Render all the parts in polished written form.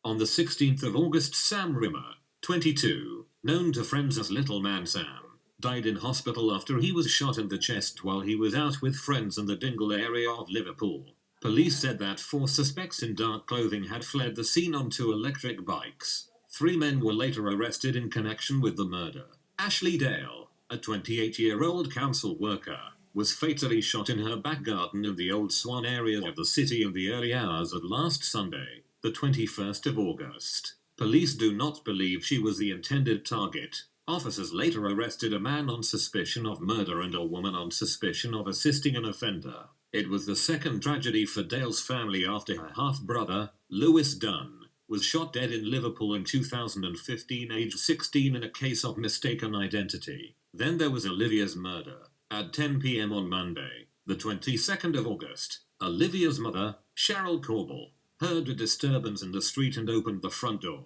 On the 16th of August, Sam Rimmer, 22, known to friends as Little Man Sam, died in hospital after he was shot in the chest while he was out with friends in the Dingle area of Liverpool. Police said that 4 suspects in dark clothing had fled the scene on 2 electric bikes. 3 men were later arrested in connection with the murder. Ashley Dale, a 28-year-old council worker, was fatally shot in her back garden in the Old Swan area of the city in the early hours of last Sunday, the 21st of August. Police do not believe she was the intended target. Officers later arrested a man on suspicion of murder and a woman on suspicion of assisting an offender. It was the second tragedy for Dale's family after her half-brother, Lewis Dunne, was shot dead in Liverpool in 2015, aged 16, in a case of mistaken identity. Then there was Olivia's murder. At 10 p.m. on Monday, the 22nd of August, Olivia's mother, Cheryl Corbell, heard a disturbance in the street and opened the front door.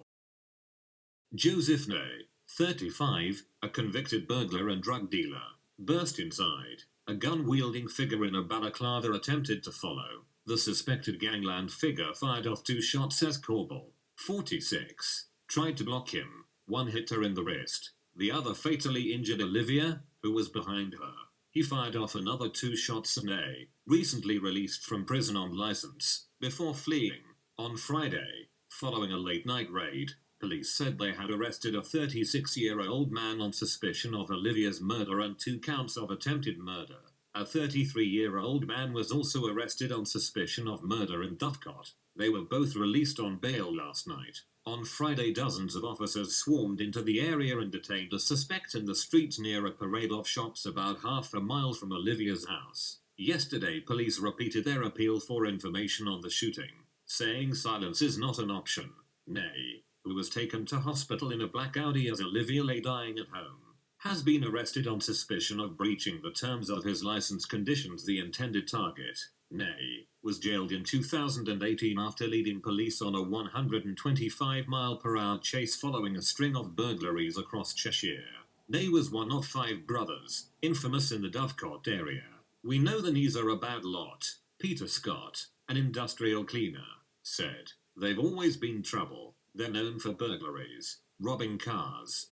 Joseph Ney, 35, a convicted burglar and drug dealer, burst inside. A gun-wielding figure in a balaclava attempted to follow. The suspected gangland figure fired off 2 shots as Corbell, 46, tried to block him. One hit her in the wrist. The other fatally injured Olivia, who was behind her. He fired off another 2 shots at Ney, recently released from prison on license, before fleeing. On Friday, following a late-night raid, police said they had arrested a 36-year-old man on suspicion of Olivia's murder and 2 counts of attempted murder. A 33-year-old man was also arrested on suspicion of murder in Dovecot. They were both released on bail last night. On Friday, dozens of officers swarmed into the area and detained a suspect in the street near a parade of shops about half a mile from Olivia's house. Yesterday, police repeated their appeal for information on the shooting, saying silence is not an option. Ney, who was taken to hospital in a black Audi as Olivia lay dying at home, has been arrested on suspicion of breaching the terms of his license conditions. The intended target, Ney, was jailed in 2018 after leading police on a 125-mile-per-hour chase following a string of burglaries across Cheshire. Ney was one of 5 brothers, infamous in the Dovecot area. We know the Neys are a bad lot, Peter Scott, an industrial cleaner, said. They've always been trouble. They're known for burglaries, robbing cars.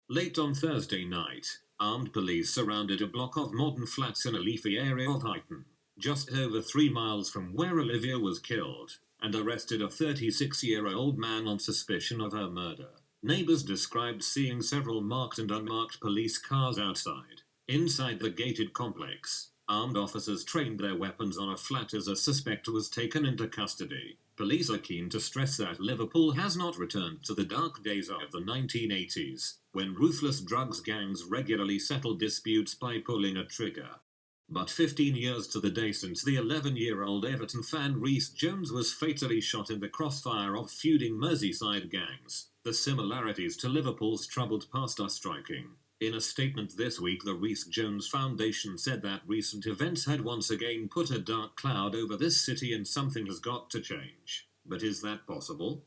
Late on Thursday night, armed police surrounded a block of modern flats in a leafy area of Huyton, just over 3 miles from where Olivia was killed, and arrested a 36-year-old man on suspicion of her murder. Neighbors described seeing several marked and unmarked police cars outside. Inside the gated complex, armed officers trained their weapons on a flat as a suspect was taken into custody. Police are keen to stress that Liverpool has not returned to the dark days of the 1980s, when ruthless drugs gangs regularly settled disputes by pulling a trigger. But 15 years to the day since the 11-year-old Everton fan Rhys Jones was fatally shot in the crossfire of feuding Merseyside gangs, the similarities to Liverpool's troubled past are striking. In a statement this week, the Rhys Jones Foundation said that recent events had once again put a dark cloud over this city and something has got to change. But is that possible?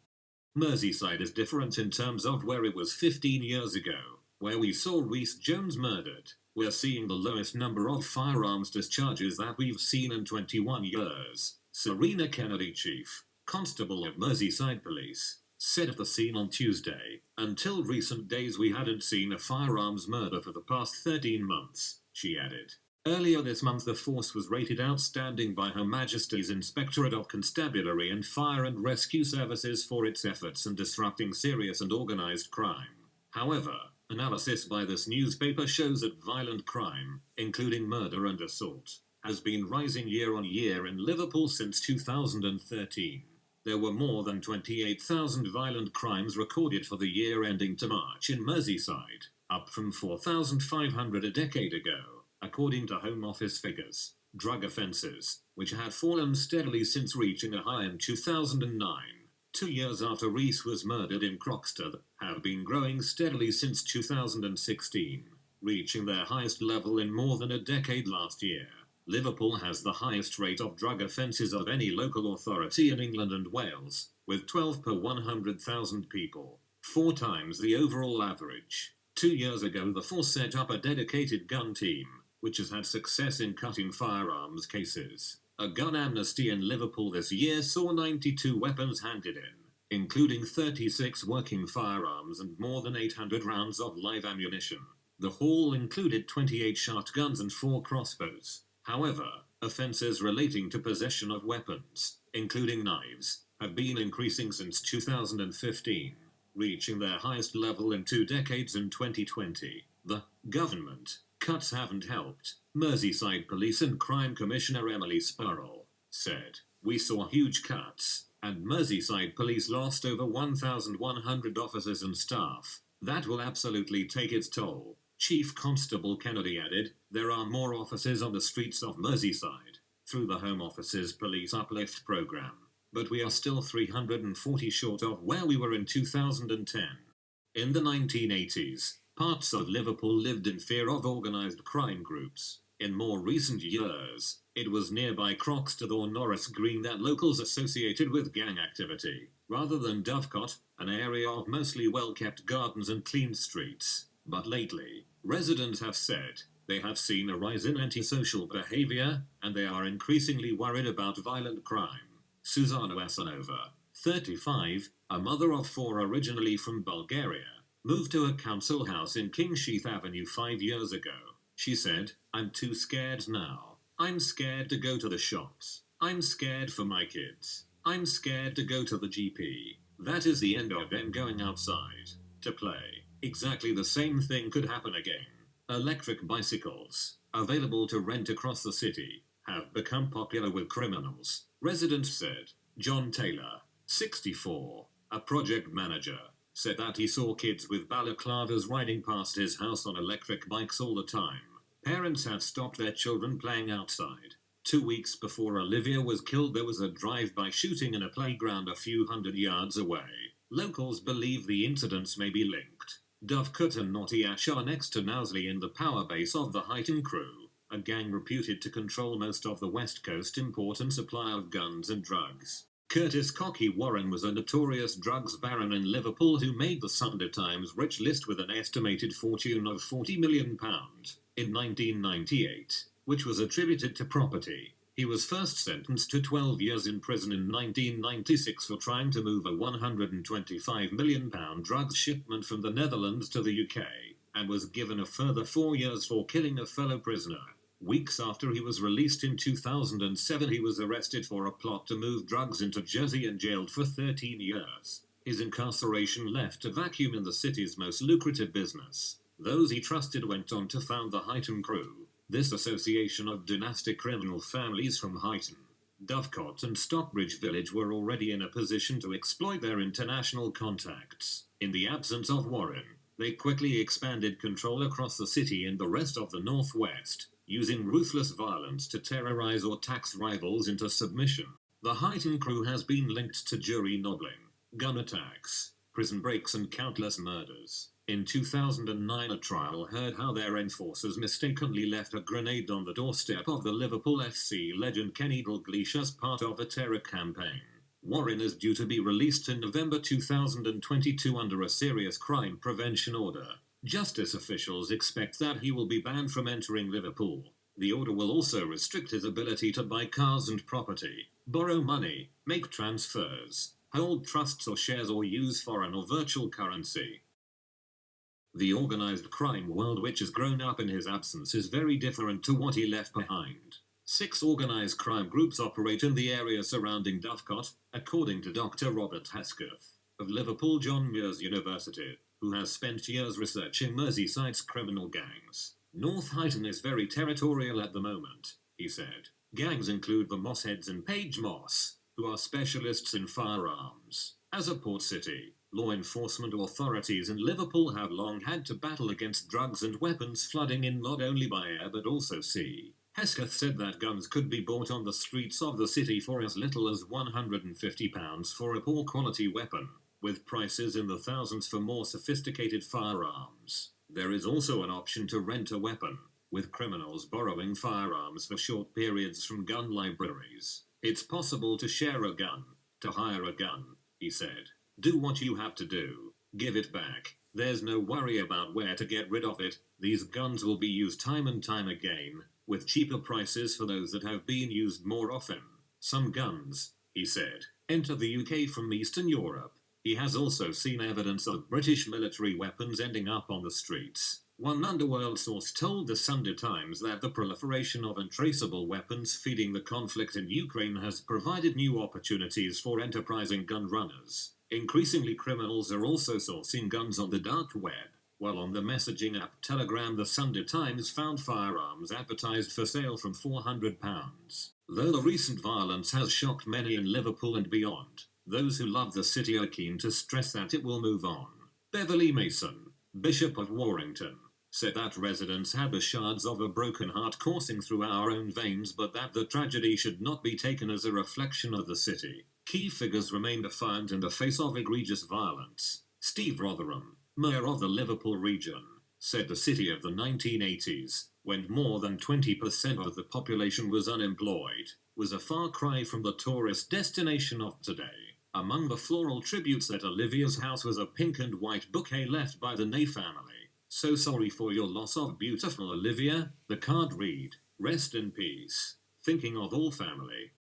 Merseyside is different in terms of where it was 15 years ago, where we saw Rhys Jones murdered. We're seeing the lowest number of firearms discharges that we've seen in 21 years, Serena Kennedy, Chief Constable of Merseyside Police, said at the scene on Tuesday. Until recent days we hadn't seen a firearms murder for the past 13 months, she added. Earlier this month the force was rated outstanding by Her Majesty's Inspectorate of Constabulary and Fire and Rescue Services for its efforts in disrupting serious and organised crime. However, analysis by this newspaper shows that violent crime, including murder and assault, has been rising year on year in Liverpool since 2013. There were more than 28,000 violent crimes recorded for the year ending to March in Merseyside, up from 4,500 a decade ago, according to Home Office figures. Drug offences, which had fallen steadily since reaching a high in 2009, 2 years after Rhys was murdered in Croxteth, have been growing steadily since 2016, reaching their highest level in more than a decade last year. Liverpool has the highest rate of drug offences of any local authority in England and Wales, with 12 per 100,000 people, 4 times the overall average. 2 years ago the force set up a dedicated gun team, which has had success in cutting firearms cases. A gun amnesty in Liverpool this year saw 92 weapons handed in, including 36 working firearms and more than 800 rounds of live ammunition. The haul included 28 shotguns and 4 crossbows. However, offences relating to possession of weapons, including knives, have been increasing since 2015, reaching their highest level in 2 decades in 2020. The government cuts haven't helped, Merseyside Police and Crime Commissioner Emily Spurrell said. We saw huge cuts, and Merseyside Police lost over 1,100 officers and staff. That will absolutely take its toll. Chief Constable Kennedy added, there are more officers on the streets of Merseyside through the Home Office's Police Uplift programme, but we are still 340 short of where we were in 2010. In the 1980s, parts of Liverpool lived in fear of organised crime groups. In more recent years, it was nearby Croxteth or Norris Green that locals associated with gang activity, rather than Dovecot, an area of mostly well-kept gardens and clean streets. But lately, residents have said they have seen a rise in antisocial behaviour, and they are increasingly worried about violent crime. Suzana Asanova, 35, a mother of 4 originally from Bulgaria, moved to a council house in Kingsheath Avenue 5 years ago. She said, I'm too scared now. I'm scared to go to the shops. I'm scared for my kids. I'm scared to go to the GP. That is the end of them going outside to play. Exactly the same thing could happen again. Electric bicycles, available to rent across the city, have become popular with criminals, residents said. John Taylor, 64, a project manager, said that he saw kids with balaclavas riding past his house on electric bikes all the time. Parents had stopped their children playing outside. 2 weeks before Olivia was killed, there was a drive-by shooting in a playground a few hundred yards away. Locals believe the incidents may be linked. Dovecot and Knotty Ash are next to Knowsley in the power base of the Huyton Crew, a gang reputed to control most of the West Coast import and supply of guns and drugs. Curtis "Cocky" Warren was a notorious drugs baron in Liverpool who made the Sunday Times rich list with an estimated fortune of £40 million in 1998, which was attributed to property. He was first sentenced to 12 years in prison in 1996 for trying to move a £125 million drugs shipment from the Netherlands to the UK, and was given a further 4 years for killing a fellow prisoner. Weeks after he was released in 2007, he was arrested for a plot to move drugs into Jersey and jailed for 13 years. His incarceration left a vacuum in the city's most lucrative business. Those he trusted went on to found the Huyton Crew, this association of dynastic criminal families from Huyton, Dovecot and Stockbridge Village were already in a position to exploit their international contacts. In the absence of Warren, they quickly expanded control across the city and the rest of the northwest, using ruthless violence to terrorize or tax rivals into submission. The Huyton Crew has been linked to jury nobbling, gun attacks, prison breaks and countless murders. In 2009, a trial heard how their enforcers mistakenly left a grenade on the doorstep of the Liverpool FC legend Kenny Dalglish as part of a terror campaign. Warren is due to be released in November 2022 under a serious crime prevention order. Justice officials expect that he will be banned from entering Liverpool. The order will also restrict his ability to buy cars and property, borrow money, make transfers, hold trusts or shares, or use foreign or virtual currency. The organised crime world which has grown up in his absence is very different to what he left behind. 6 organised crime groups operate in the area surrounding Dovecot, according to Dr. Robert Hesketh of Liverpool John Muir's University, who has spent years researching Merseyside's criminal gangs. North Huyton is very territorial at the moment, he said. Gangs include the Mossheads and Page Moss, who are specialists in firearms. As a port city, law enforcement authorities in Liverpool have long had to battle against drugs and weapons flooding in not only by air but also sea. Hesketh said that guns could be bought on the streets of the city for as little as £150 for a poor quality weapon, with prices in the thousands for more sophisticated firearms. There is also an option to rent a weapon, with criminals borrowing firearms for short periods from gun libraries. It's possible to share a gun, to hire a gun, he said. Do what you have to do. Give it back. There's no worry about where to get rid of it. These guns will be used time and time again, with cheaper prices for those that have been used more often. Some guns, he said, enter the UK from Eastern Europe. He has also seen evidence of British military weapons ending up on the streets. One underworld source told the Sunday Times that the proliferation of untraceable weapons feeding the conflict in Ukraine has provided new opportunities for enterprising gun runners. Increasingly, criminals are also sourcing guns on the dark web. While on the messaging app Telegram, the Sunday Times found firearms advertised for sale from £400. Though the recent violence has shocked many in Liverpool and beyond, those who love the city are keen to stress that it will move on. Beverly Mason, Bishop of Warrington, said that residents had the shards of a broken heart coursing through our own veins, but that the tragedy should not be taken as a reflection of the city. Key figures remained defiant in the face of egregious violence. Steve Rotherham, mayor of the Liverpool region, said the city of the 1980s, when more than 20% of the population was unemployed, was a far cry from the tourist destination of today. Among the floral tributes at Olivia's house was a pink and white bouquet left by the Ney family. So sorry for your loss of beautiful Olivia, the card read. Rest in peace. Thinking of all family.